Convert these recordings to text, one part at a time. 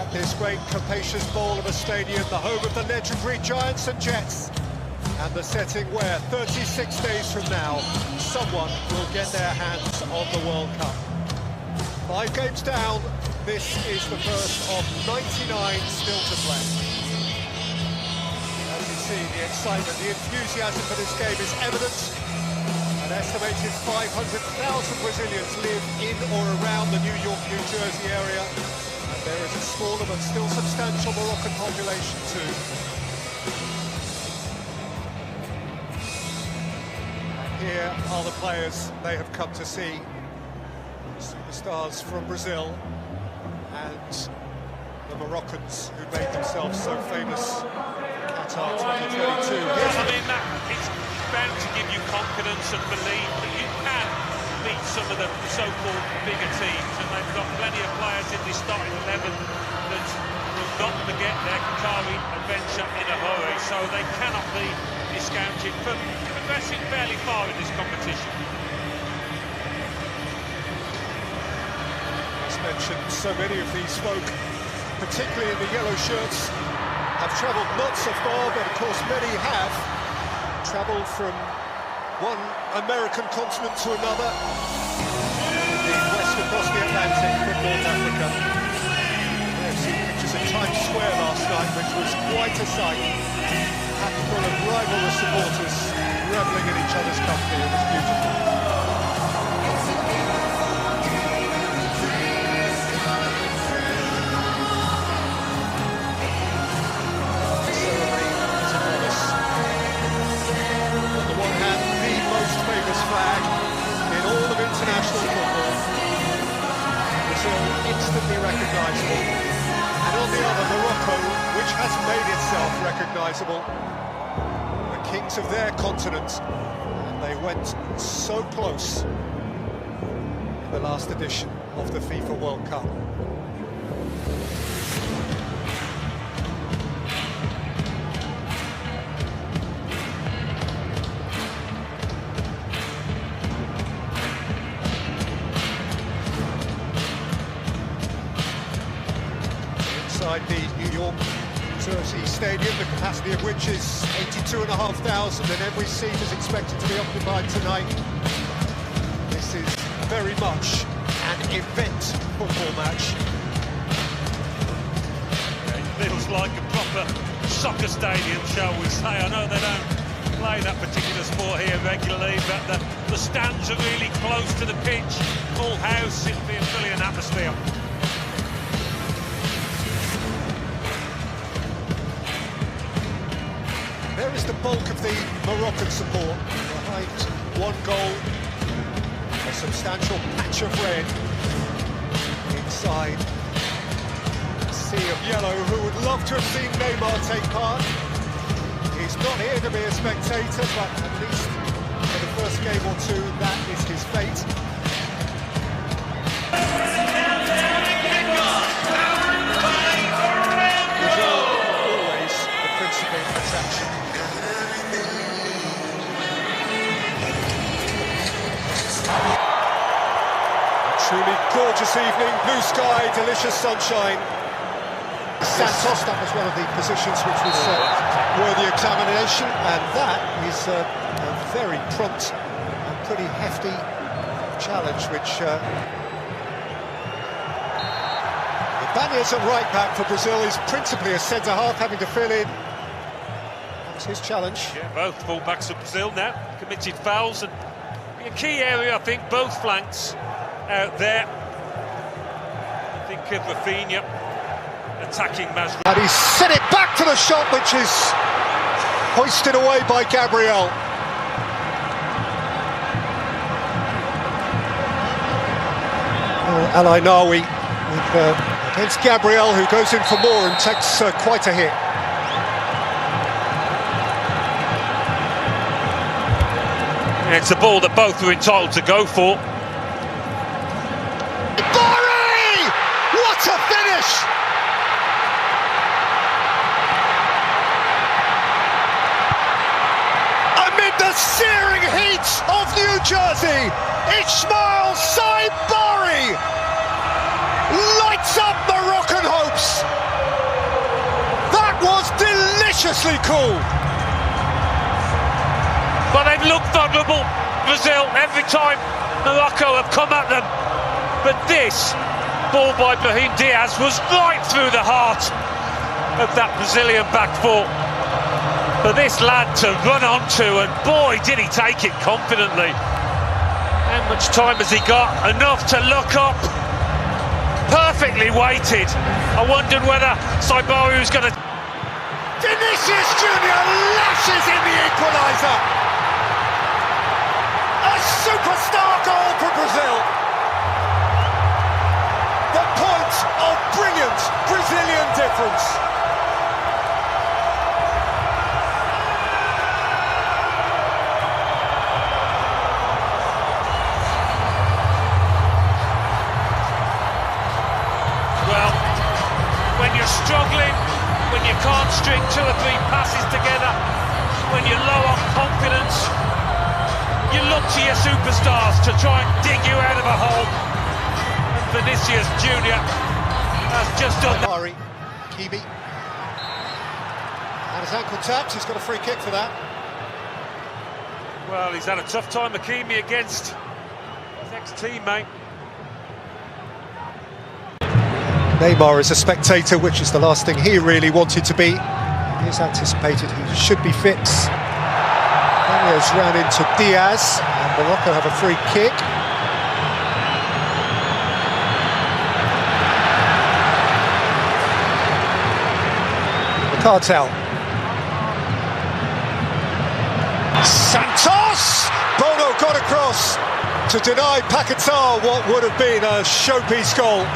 at this great capacious bowl of a stadium, the home of the legendary Giants and Jets, and the setting where 36 days from now someone will get their hands on the World Cup. 5 games down, this is the first of 99 still to play. As you see, the excitement, the enthusiasm for this game is evident. An estimated 500,000 Brazilians live in or around the New York, New Jersey area, and there is a smaller but still substantial Moroccan population too. And here are the players they have come to see. Superstars from Brazil and the Moroccans who made themselves so famous in Qatar 2022. It's bound to give you confidence and belief that you can beat some of the so-called bigger teams, and they've got plenty of players in this starting 11 that will not forget their Qatari adventure in a hurry, so they cannot be discounted for progressing fairly far in this competition. As mentioned, so many of these folk, particularly in the yellow shirts, have travelled not so far, but of course many have travelled from one American continent to another, indeed west across the Atlantic from North Africa. I've seen pictures of Times Square last night, which was quite a sight, packed full of rivalrous supporters revelling in each other's company. It was beautiful. Flag in all of international football. Brazil instantly recognisable, and on the other Morocco, which has made itself recognisable, the kings of their continent, and they went so close in the last edition of the FIFA World Cup. Inside the New York Jersey Stadium, the capacity of which is 82,500, and every seat is expected to be occupied tonight. This is very much an event football match. It feels like a proper soccer stadium, shall we say. I know they don't play that particular sport here regularly, but the stands are really close to the pitch. Full house, it'll be a brilliant atmosphere. There is the bulk of the Moroccan support behind one goal, a substantial patch of red inside a sea of yellow. Who would love to have seen Neymar take part? He's not here to be a spectator, but at least for the first game or two, that is his fate. Always the principal attraction. Truly gorgeous evening, blue sky, delicious sunshine. Santos, that was one of the positions which was worthy examination, and that is a very prompt and pretty hefty challenge, which Ibanez at right back for Brazil is principally a centre-half, having to fill in. That's his challenge. Yeah, both full-backs of Brazil now committed fouls, and a key area, I think, both flanks out there. Think of Rafinha attacking Mazraoui. And he's sent it back to the shot, which is hoisted away by Gabriel. Al Ainawi against Gabriel, who goes in for more and takes quite a hit. It's a ball that both were entitled to go for. What a finish! Amid the searing heat of New Jersey, Ismail Saibari lights up Moroccan hopes. deliciously cool. But they've looked vulnerable, Brazil, every time Morocco have come at them. But this ball by Brahim Diaz was right through the heart of that Brazilian back four for this lad to run onto, and boy did he take it confidently. How much time has he got? Enough to look up. Perfectly weighted. I wondered whether Saibari was going to... Vinicius Junior lashes in the equaliser. A superstar goal for Brazil. The point of brilliant Brazilian difference. Well, when you're struggling, when you can't string 2 or 3 passes together, when you're low on confidence, you look to your superstars to try and dig you out of a hole. And Vinicius Junior has just done that. Kimi. And his ankle tapped, he's got a free kick for that. Well, he's had a tough time, Hakimi, against his ex-teammate. Neymar is a spectator, which is the last thing he really wanted to be. He has anticipated he should be fit. Daniels ran into Diaz, and Morocco have a free kick. The cartel. Santos! Bono got across to deny Paquetá what would have been a showpiece goal.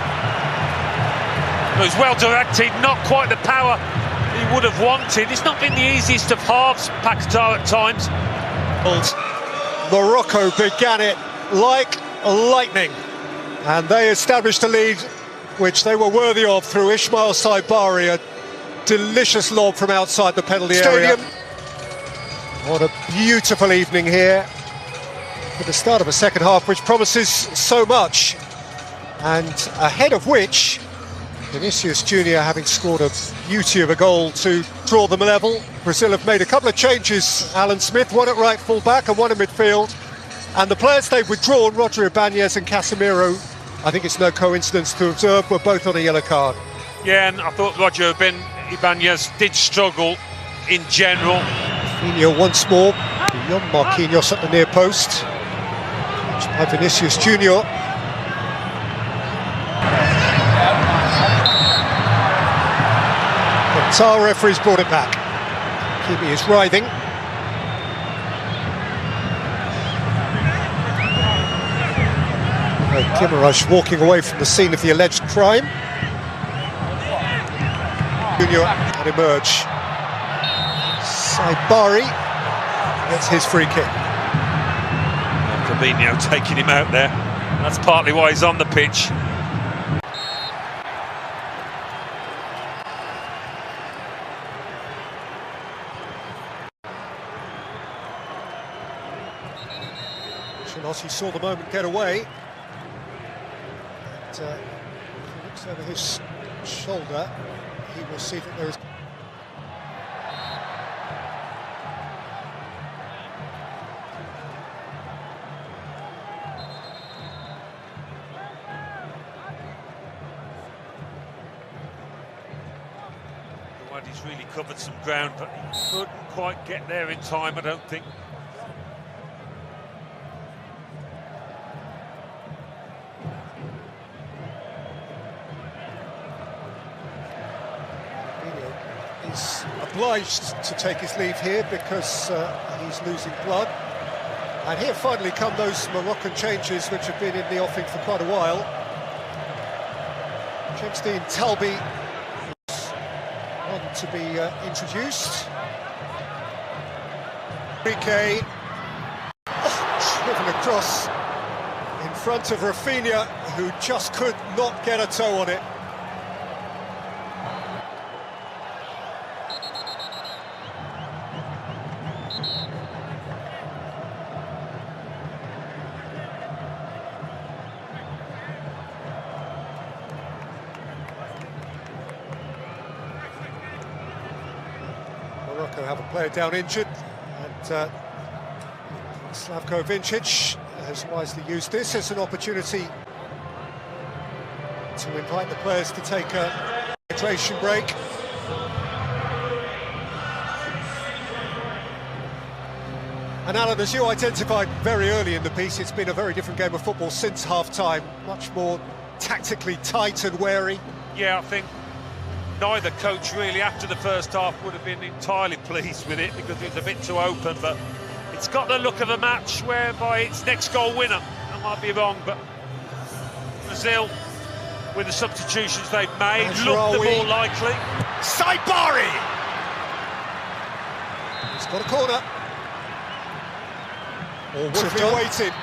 It was well directed, not quite the power he would have wanted. It's not been the easiest of halves, Paquetá, at times. Morocco began it like lightning, and they established a lead which they were worthy of through Ismail Saibari, a delicious lob from outside the penalty area. What a beautiful evening here for the start of a second half which promises so much, and ahead of which Vinicius Junior having scored a beauty of a goal to draw them level. Brazil have made a couple of changes. Alan Smith, one at right full back and one in midfield, and the players they've withdrawn, Roger Ibanez and Casemiro, I think it's no coincidence to observe, were both on a yellow card. Yeah, and I thought Roger Ibanez did struggle in general. Rafinha once more beyond Marquinhos at the near post. By Vinicius Junior. Qatar referees brought it back. Kimi is writhing. Guimaraes walking away from the scene of the alleged crime. Junior can emerge. Saibari gets his free kick. Fabinho taking him out there. That's partly why he's on the pitch. He saw the moment get away. And, if he looks over his shoulder, he will see that there is... He's really covered some ground, but he couldn't quite get there in time, I don't think. He's obliged to take his leave here because he's losing blood. And here finally come those Moroccan changes which have been in the offing for quite a while. Jemstein Talbi on to be introduced. Piqué driven across in front of Rafinha, who just could not get a toe on it. Morocco have a player down injured, and Slavko Vincic has wisely used this as an opportunity to invite the players to take a hydration break. And Alan, as you identified very early in the piece, it's been a very different game of football since half-time, much more tactically tight and wary. Yeah, I think neither coach really after the first half would have been entirely pleased with it because it was a bit too open, but it's got the look of a match whereby it's next goal winner. I might be wrong, but Brazil, with the substitutions they've made, look the more likely. Saibari! He's got a corner. Or would have been waited.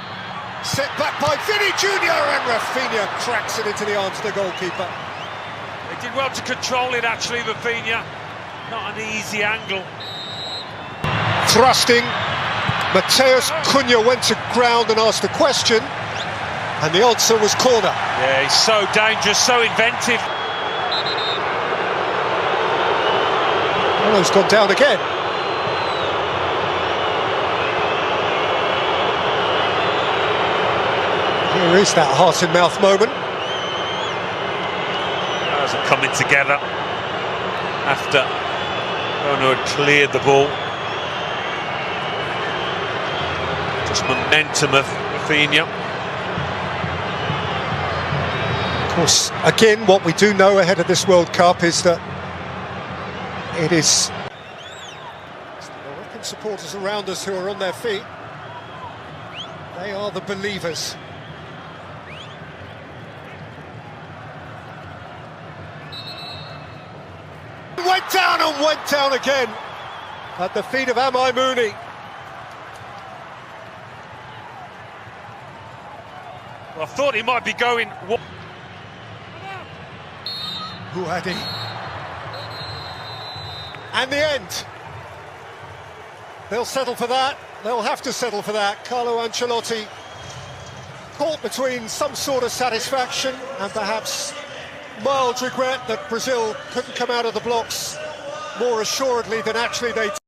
Set back by Vinny Jr. and Rafinha cracks it into the arms of the goalkeeper. They did well to control it actually, Rafinha. Not an easy angle. Thrusting. Mateus Cunha went to ground and asked a question, and the answer was corner. Yeah, he's so dangerous, so inventive. Oh, he's gone down again. Here is that heart-in-mouth moment. As a coming together after Ono had cleared the ball. Just momentum of Rafinha. Of course, again, what we do know ahead of this World Cup is that it is the Moroccan supporters around us who are on their feet. They are the believers. Went down again at the feet of Amai Mooney. Well, I thought he might be going. Houadi. And the end. They'll settle for that. They'll have to settle for that. Carlo Ancelotti caught between some sort of satisfaction and perhaps mild regret that Brazil couldn't come out of the blocks more assuredly than actually they did.